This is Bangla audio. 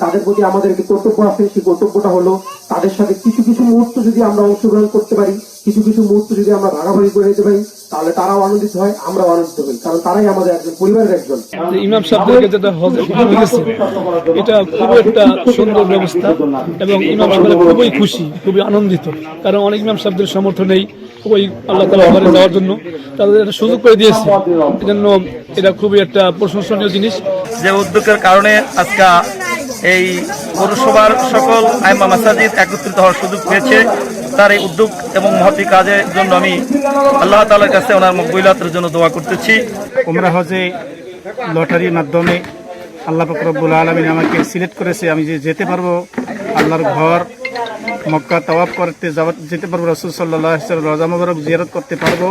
তাদের প্রতি আমাদের একটি কর্তব্য আছে। সেই কর্তব্যটা হলো তাদের সাথে কিছু কিছু মুহূর্ত যদি আমরা অংশগ্রহণ করতে পারি, কিছু কিছু মুহূর্ত যদি আমরা ভাগাভাগি করে নিতে পারি, তাহলে তারাও আনন্দিত হয়, আমরাও আনন্দিত হই, কারণ তারাই আমাদের একজন পরিবারের একজন। ইমাম সাহেবদেরকে যেটা হজে গেছে, এটা খুবই একটা সুন্দর ব্যবস্থা এবং ইমাম সাহেবরা খুবই খুশি, খুবই আনন্দিত, কারণ অনেক ইমাম সাহেবদের সমর্থন নেই ওই আল্লাহ তাআলা ঘরে যাওয়ার জন্য, তাদের একটা সুযোগ করে দিয়েছে। এজন্য এটা খুবই একটা প্রশংসনীয় জিনিস। যে উদ্যোগের কারণে আজকে এই পৌরসভার সকল আইমা মাসাজিদ একত্রিত হওয়ার সুযোগ পেয়েছে, তার এই উদ্যোগ এবং মহতি কাজের জন্য আমি আল্লাহ তাআলার কাছে ওনার মকবুলাতের জন্য দোয়া করতেছি। উমরা হজে লটারির মাধ্যমে আল্লাহ পাক রব্বুল আলামিন আমাকে সিলেক্ট করেছে, আমি যে যেতে পারবো আল্লাহর ঘর মক্কা তাওয়াফ করতে যেতে পারবো, রাসূল সাল্লাল্লাহু আলাইহি ওয়াসাল্লাম রওজা মুবারক জিয়ারত করতে পারবো।